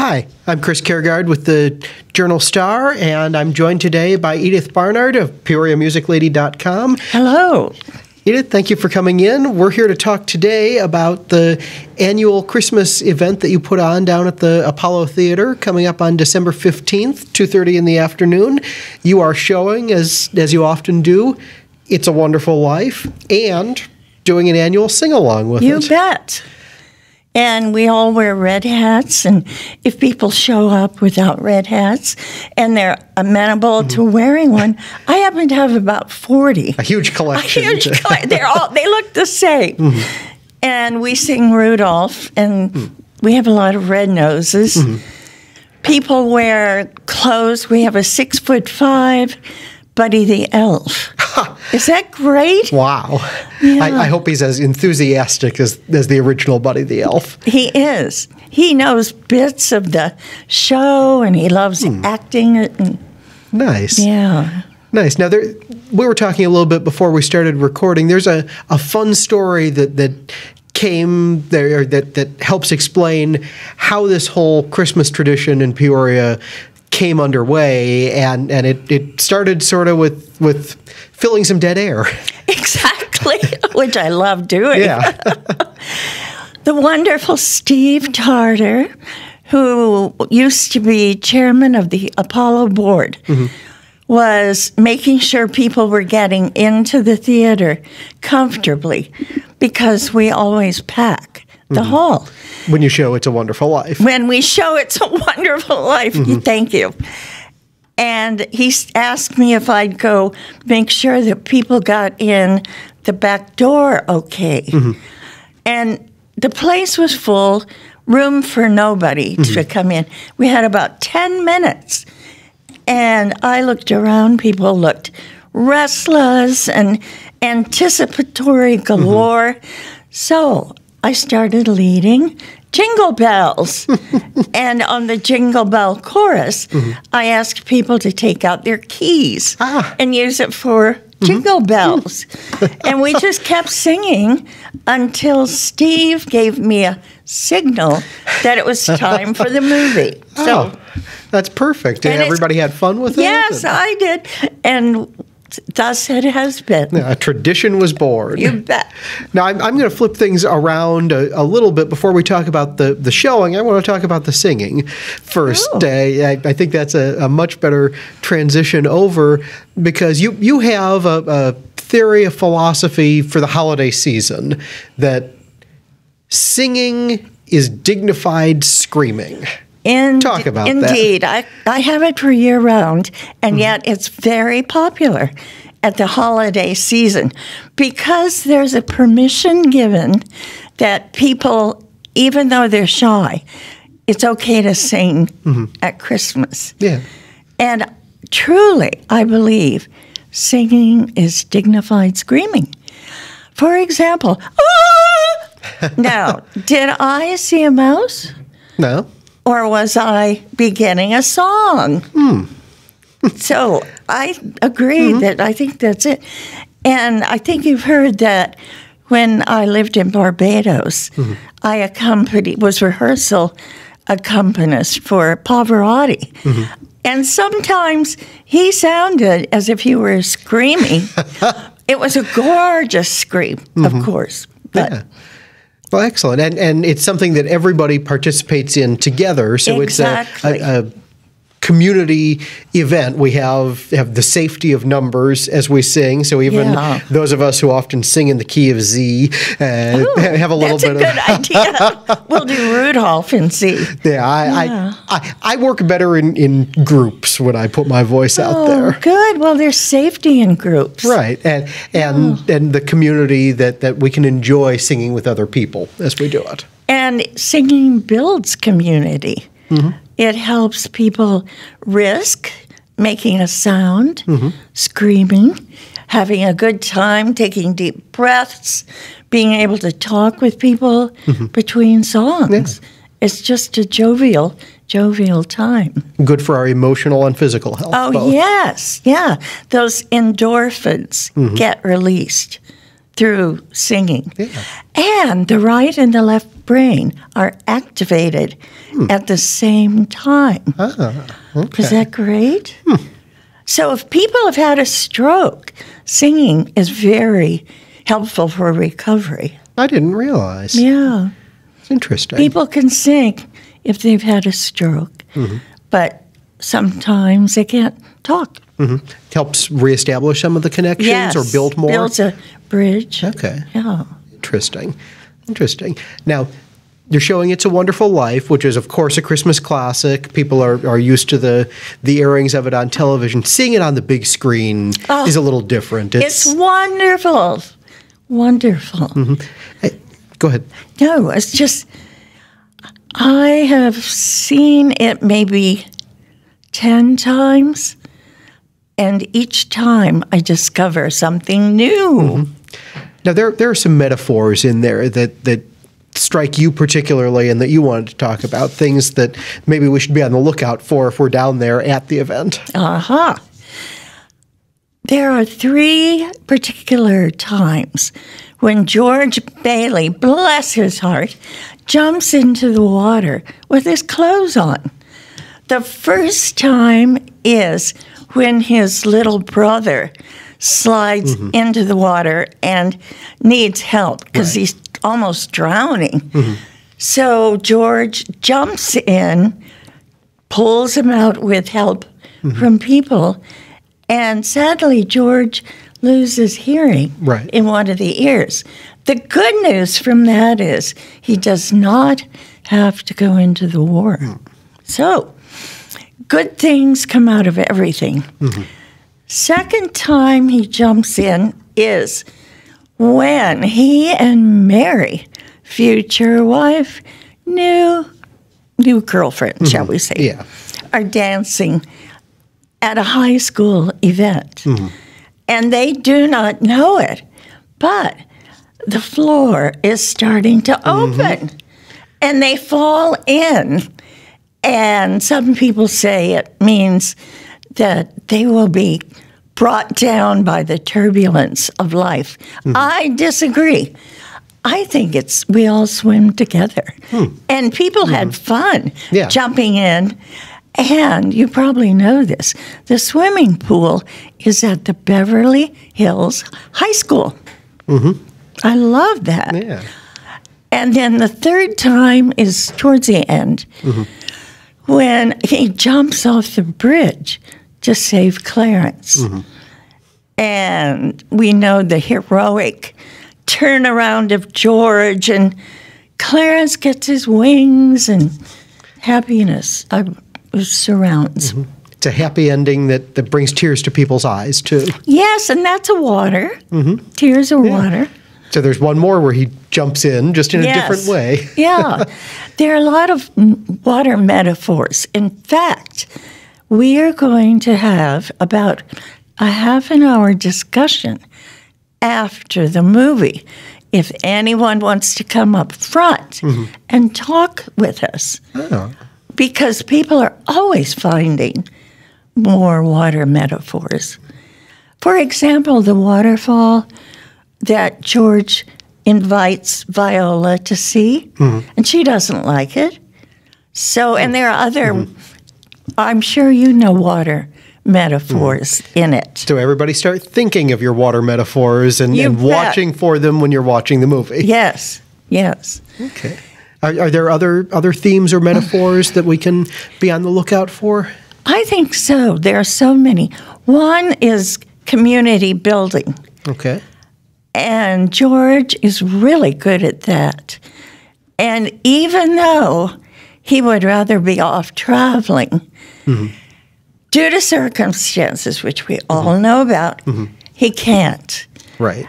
Hi, I'm Chris Kaergard with the Journal-Star, and I'm joined today by Edith Barnard of PeoriaMusicLady.com. Hello. Edith, thank you for coming in. We're here to talk today about the annual Christmas event that you put on down at the Apollo Theater coming up on December 15th, 2:30 in the afternoon. You are showing, as you often do, It's a Wonderful Life, and doing an annual sing-along with it. You bet. And we all wear red hats, and if people show up without red hats and they're amenable to wearing one, I happen to have about 40. A huge collection. They look the same. And we sing Rudolph, and we have a lot of red noses. People wear clothes. We have a 6'5" Buddy the Elf. Is that great? Wow. Yeah. I hope he's as enthusiastic as the original Buddy the Elf. He is. He knows bits of the show, and he loves acting it. And, nice. yeah. Nice. Now, we were talking a little bit before we started recording. There's a fun story that came there that helps explain how this whole Christmas tradition in Peoria came underway, and it started sort of with filling some dead air. Exactly, which I love doing. Yeah. The wonderful Steve Tarter, who used to be chairman of the Apollo board, was making sure people were getting into the theater comfortably, because we always pack the hall. When you show It's a Wonderful Life. When we show It's a Wonderful Life. Thank you. And he asked me if I'd go make sure that people got in the back door okay. And the place was full, room for nobody to come in. We had about 10 minutes. And I looked around. People looked restless and anticipatory galore. So I started leading Jingle Bells. And on the Jingle Bell chorus, I asked people to take out their keys and use it for Jingle Bells. And we just kept singing until Steve gave me a signal that it was time for the movie. So that's perfect. And everybody had fun with it? Yes, I did. And thus it has been. Yeah, a tradition was born. You bet. Now, I'm going to flip things around a little bit before we talk about the showing. I want to talk about the singing first. I think that's a much better transition over, because you have a theory, a philosophy for the holiday season that singing is dignified screaming. Talk about that. Indeed. I have it for year-round, and yet it's very popular at the holiday season, because there's a permission given that people, even though they're shy, it's okay to sing at Christmas. Yeah. And truly, I believe singing is dignified screaming. For example, now, did I see a mouse? No. Or was I beginning a song? So I agree that I think that's it. And I think you've heard that when I lived in Barbados, I was rehearsal accompanist for Pavarotti. And sometimes he sounded as if he were screaming. It was a gorgeous scream, of course. But well, excellent. And it's something that everybody participates in together. So exactly. It's a community event. We have the safety of numbers as we sing. So even those of us who often sing in the key of Z have a little bit of... That's a good idea. We'll do Rudolph in Z. I work better in groups when I put my voice out there. Good. Well, there's safety in groups. Right. And the community that we can enjoy singing with other people as we do it. And singing builds community. It helps people risk making a sound, screaming, having a good time, taking deep breaths, being able to talk with people between songs. It's just a jovial time. Good for our emotional and physical health. Oh, both. yes. Yeah. Those endorphins get released through singing. And the right and the left brain are activated at the same time. Okay. Is that great? So if people have had a stroke, singing is very helpful for recovery. I didn't realize. Yeah. It's interesting. People can sing if they've had a stroke, but sometimes they can't talk. Helps reestablish some of the connections or build more? Builds a bridge. Okay. Yeah. Interesting. Now, you're showing It's a Wonderful Life, which is, of course, a Christmas classic. People are used to the airings of it on television. Seeing it on the big screen is a little different. It's wonderful. Wonderful. Hey, go ahead. No, it's just, I have seen it maybe 10 times, and each time I discover something new. Now, there are some metaphors in there that strike you particularly and that you wanted to talk about, things that maybe we should be on the lookout for if we're down there at the event. There are 3 particular times when George Bailey, bless his heart, jumps into the water with his clothes on. The first time is when his little brother slides into the water and needs help because he's almost drowning. So George jumps in, pulls him out with help from people, and sadly George loses hearing in one of the ears. The good news from that is he does not have to go into the war. So good things come out of everything. Second time he jumps in is when he and Mary, future wife, new girlfriend, shall we say, are dancing at a high school event. And they do not know it, but the floor is starting to open. And they fall in. And some people say it means that they will be brought down by the turbulence of life. I disagree. I think we all swim together. And people had fun jumping in. And you probably know this. The swimming pool is at the Beverly Hills High School. I love that. And then the third time is towards the end when he jumps off the bridge to save Clarence. And we know the heroic turnaround of George, and Clarence gets his wings, and happiness surrounds. It's a happy ending that brings tears to people's eyes, too. Yes, and that's a water. Tears are water. So there's one more where he jumps in, just in a different way. There are a lot of water metaphors. In fact, we are going to have about a half an hour discussion after the movie. If anyone wants to come up front and talk with us, because people are always finding more water metaphors. For example, the waterfall that George invites Viola to see, and she doesn't like it. So, and there are other, I'm sure you know water metaphors in it. So everybody start thinking of your water metaphors and watching for them when you're watching the movie. Yes, yes. Okay. Are there other themes or metaphors that we can be on the lookout for? I think so. There are so many. One is community building. Okay. And George is really good at that. And even though he would rather be off traveling, due to circumstances, which we all know about, he can't. Right.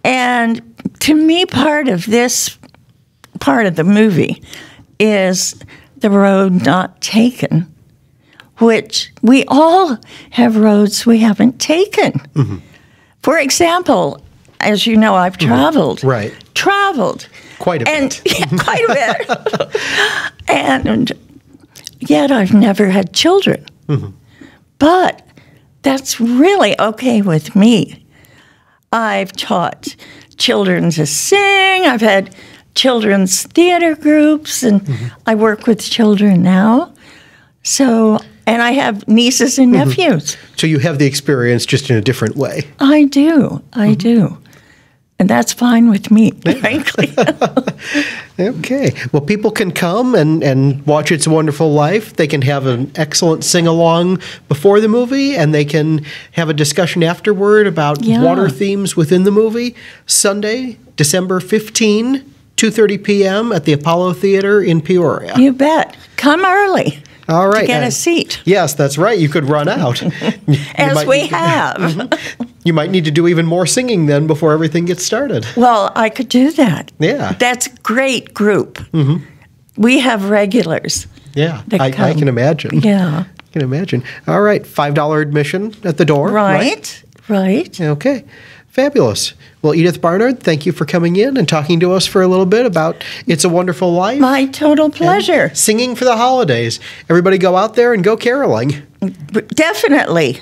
And to me, part of the movie is the road not taken, which we all have roads we haven't taken. For example, as you know, I've traveled. Right. Traveled. Quite a bit. Quite a bit. And yet I've never had children. But that's really okay with me. I've taught children to sing. I've had children's theater groups, and I work with children now. So, and I have nieces and nephews. So you have the experience just in a different way. I do. I do. And that's fine with me, frankly. Okay. Well, people can come and watch It's a Wonderful Life. They can have an excellent sing-along before the movie, and they can have a discussion afterward about water themes within the movie. Sunday, December 15, 2:30 p.m. at the Apollo Theater in Peoria. You bet. Come early. All right. To get a seat. Yes, that's right. You could run out. As we have. You might need to do even more singing then before everything gets started. Well, I could do that. Yeah. That's a great group. We have regulars. Yeah, I can imagine. Yeah. I can imagine. All right, $5 admission at the door. Right. Okay. Fabulous. Well, Edith Barnard, thank you for coming in and talking to us for a little bit about It's a Wonderful Life. My total pleasure. And singing for the holidays. Everybody go out there and go caroling. Definitely.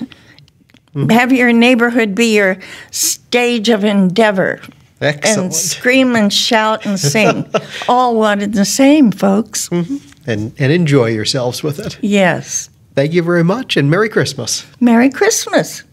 Have your neighborhood be your stage of endeavor. Excellent. And scream and shout and sing. All one and the same, folks. And enjoy yourselves with it. Yes. Thank you very much, and Merry Christmas. Merry Christmas.